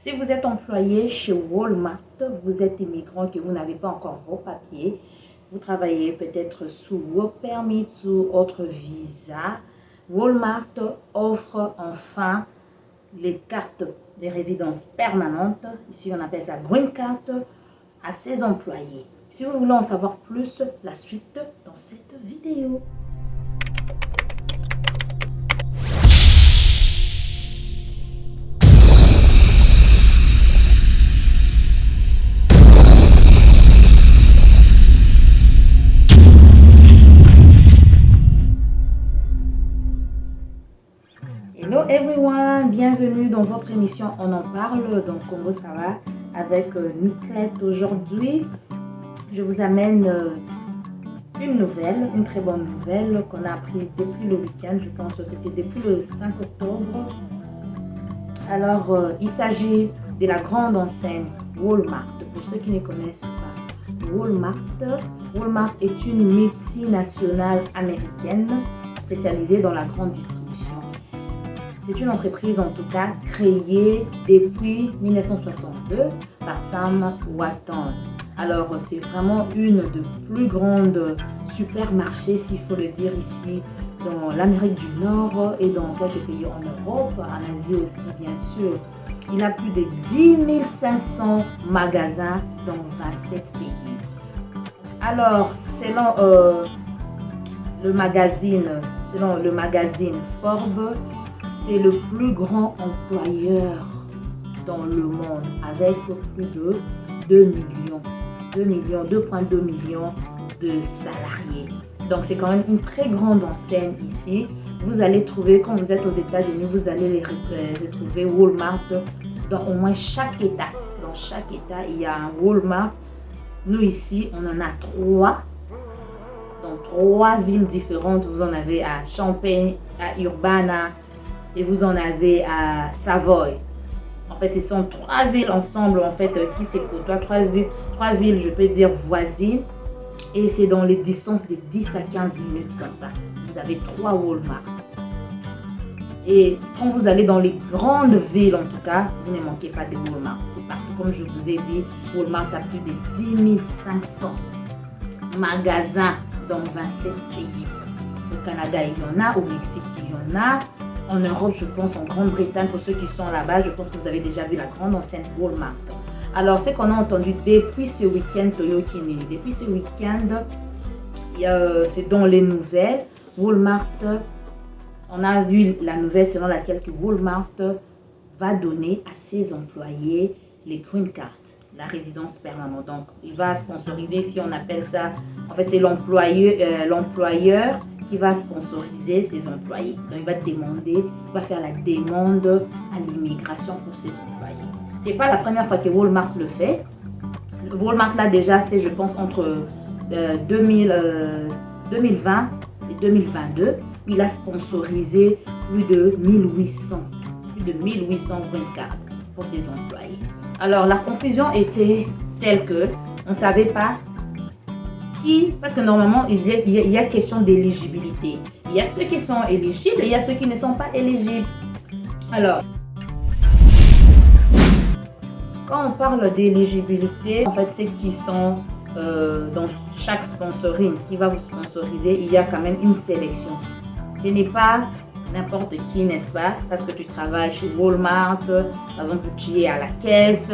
Si vous êtes employé chez Walmart, vous êtes immigrant que vous n'avez pas encore vos papiers, vous travaillez peut-être sous work permit, sous autre visa, Walmart offre enfin les cartes de résidence permanente, ici on appelle ça Green Card, à ses employés. Si vous voulez en savoir plus, la suite dans cette vidéo. Hello everyone, bienvenue dans votre émission On en parle, donc comment ça va avec Niclette. Aujourd'hui, je vous amène une nouvelle, une très bonne nouvelle qu'on a appris depuis le week-end, je pense que c'était depuis le 5 octobre. Alors, il s'agit de la grande enseigne Walmart. Pour ceux qui ne connaissent pas Walmart est une multinationale américaine spécialisée dans la grande distribution. C'est une entreprise en tout cas créée depuis 1962 par Sam Walton. Alors c'est vraiment une des plus grandes supermarchés, s'il faut le dire ici, dans l'Amérique du Nord et dans quelques pays en Europe, en Asie aussi bien sûr. Il a plus de 10 500 magasins dans 27 pays. Alors selon le magazine Forbes, c'est le plus grand employeur dans le monde avec plus de 2,2 millions de salariés. Donc c'est quand même une très grande enseigne ici. Vous allez trouver, quand vous êtes aux États-Unis, vous allez les trouver Walmart dans au moins chaque État. Dans chaque État, il y a un Walmart. Nous ici, on en a 3. Dans 3 villes différentes. Vous en avez à Champaign, à Urbana, et vous en avez à Savoy. En fait, ce sont 3 villes ensemble en fait qui se côtoient, 3 villes, je peux dire voisines, et c'est dans les distances de 10 à 15 minutes comme ça. Vous avez 3 Walmart. Et quand vous allez dans les grandes villes, en tout cas, vous ne manquez pas de Walmart. C'est partout, comme je vous ai dit, Walmart a plus de 10 500 magasins dans 27 pays. Au Canada, il y en a, au Mexique, il y en a. En Europe, je pense, en Grande-Bretagne, pour ceux qui sont là-bas, je pense que vous avez déjà vu la grande enseigne Walmart. Alors, ce qu'on a entendu depuis ce week-end, Toyokini, depuis ce week-end, c'est dans les nouvelles, Walmart, on a vu la nouvelle selon laquelle Walmart va donner à ses employés les Green Card, la résidence permanente. Donc, il va sponsoriser, si on appelle ça, en fait, c'est l'employeur qui va sponsoriser ses employés. Donc, il va faire la demande à l'immigration pour ses employés. Ce n'est pas la première fois que Walmart le fait. Walmart l'a déjà fait, je pense, entre 2020 et 2022. Il a sponsorisé plus de 1800 green cards pour ses employés. Alors, la confusion était telle que on ne savait pas parce que normalement, il y a question d'éligibilité. Il y a ceux qui sont éligibles et il y a ceux qui ne sont pas éligibles. Alors, quand on parle d'éligibilité, en fait, ceux qui sont dans chaque sponsoring qui va vous sponsoriser, il y a quand même une sélection. Ce n'est pas n'importe qui, n'est-ce pas? Parce que tu travailles chez Walmart, par exemple, tu es à la caisse,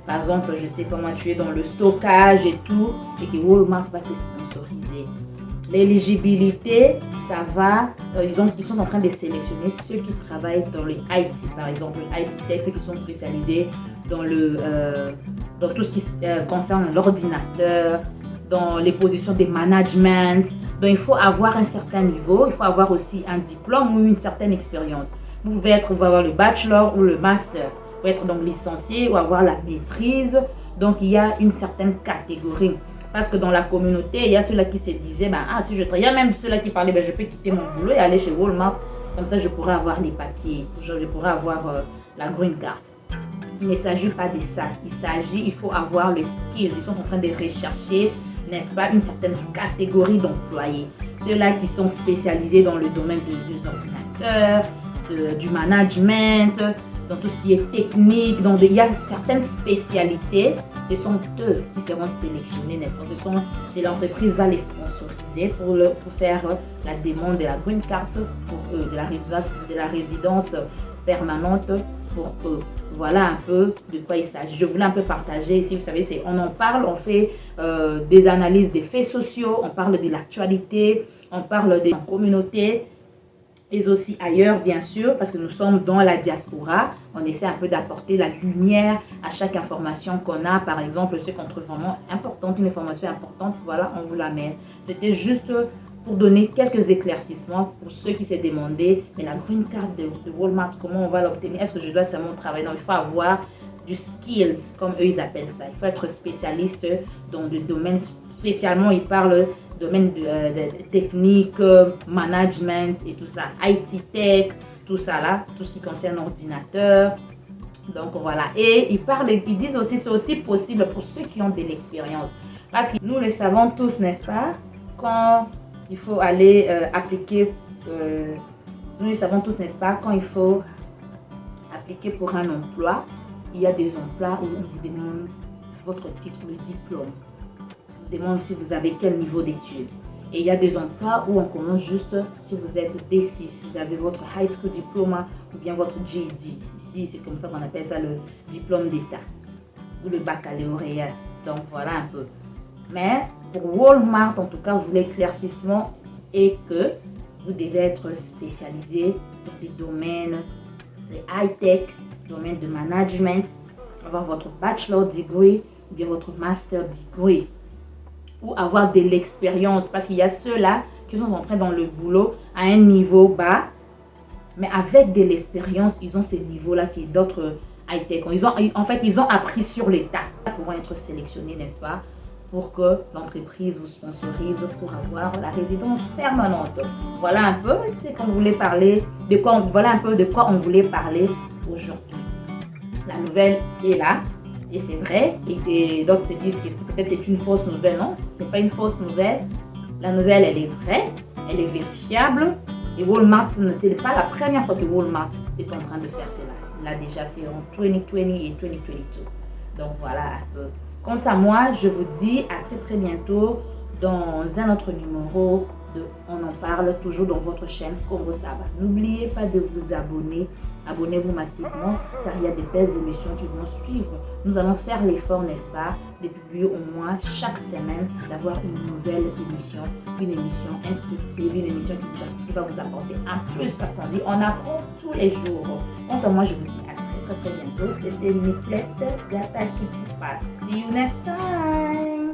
par exemple, je sais pas moi, tu es dans le stockage et tout, et que Walmart va te sponsoriser. L'éligibilité, ça va, ils sont en train de sélectionner ceux qui travaillent dans les IT, par exemple, les IT Tech, ceux qui sont spécialisés dans tout ce qui concerne l'ordinateur, dans les positions de management. Donc, il faut avoir un certain niveau, il faut avoir aussi un diplôme ou une certaine expérience. Vous pouvez avoir le bachelor ou le master. Vous pouvez être donc licencié ou avoir la maîtrise. Donc, il y a une certaine catégorie. Parce que dans la communauté, il y a ceux-là qui se disaient, si je travaille, il y a même ceux-là qui parlaient, je peux quitter mon boulot et aller chez Walmart. Comme ça, je pourrais avoir les papiers, je pourrais avoir la green card. Il ne s'agit pas de ça. Il faut avoir le skill. Ils sont en train de rechercher, n'est-ce pas, une certaine catégorie d'employés. Ceux-là qui sont spécialisés dans le domaine des ordinateurs, du management, dans tout ce qui est technique, il y a certaines spécialités, ce sont eux qui seront sélectionnés, n'est-ce pas? C'est l'entreprise va les sponsoriser pour faire la demande de la green card pour eux, de la résidence permanente pour eux. Voilà un peu de quoi il s'agit. Je voulais un peu partager ici, vous savez, on en parle, on fait des analyses des faits sociaux, on parle de l'actualité, on parle des communautés, et aussi ailleurs, bien sûr, parce que nous sommes dans la diaspora. On essaie un peu d'apporter la lumière à chaque information qu'on a. Par exemple, ce qu'on trouve vraiment importante, une information importante, voilà, on vous la met. C'était juste pour donner quelques éclaircissements pour ceux qui s'est demandé, mais la green card de Walmart, comment on va l'obtenir? Est-ce que je dois seulement travailler? Non, il faut avoir du skills, comme eux ils appellent ça. Il faut être spécialiste dans le domaine, spécialement ils parlent domaine de technique, management et tout ça, IT tech, tout ça là, tout ce qui concerne ordinateur. Donc voilà, et ils disent aussi, c'est aussi possible pour ceux qui ont de l'expérience. Parce que nous le savons tous, n'est-ce pas, quand il faut aller appliquer, nous le savons tous, n'est-ce pas, quand il faut appliquer pour un emploi, il y a des emplois où on vous demande votre titre, le diplôme. On vous demande si vous avez quel niveau d'études. Et il y a des emplois où on commence juste si vous êtes D6, si vous avez votre high school diploma ou bien votre GED. Ici, c'est comme ça qu'on appelle ça le diplôme d'État ou le baccalauréat. Donc voilà un peu. Mais pour Walmart, en tout cas, vous l'éclaircissement est que vous devez être spécialisé dans des domaines de high-tech, domaine de management, avoir votre bachelor degree ou bien votre master degree, ou avoir de l'expérience, parce qu'il y a ceux-là qui sont entrés dans le boulot à un niveau bas, mais avec de l'expérience, ils ont ce niveau-là qui est d'autres high-tech. En fait, ils ont appris sur l'état pour être sélectionnés, n'est-ce pas, pour que l'entreprise vous sponsorise pour avoir la résidence permanente. Voilà un peu ce qu'on voulait parler, voilà un peu de quoi on voulait parler aujourd'hui. La nouvelle est là, et c'est vrai, et d'autres se disent que peut-être c'est une fausse nouvelle. Non, c'est pas une fausse nouvelle. La nouvelle, elle est vraie, elle est vérifiable, et Walmart, ce n'est pas la première fois que Walmart est en train de faire cela. Il l'a déjà fait en 2020 et 2022. Donc voilà un peu. Quant à moi, je vous dis à très très bientôt dans un autre numéro de On en parle, toujours dans votre chaîne Congo Saba. N'oubliez pas de vous abonner. Abonnez-vous massivement car il y a des belles émissions qui vont suivre. Nous allons faire l'effort, n'est-ce pas, de publier au moins chaque semaine, d'avoir une nouvelle émission, une émission instructive, une émission qui va vous apporter un plus parce qu'on dit on apprend tous les jours. Quant à moi, je vous dis à très bientôt. C'était Niclette Gata qui vous passe. See you next time.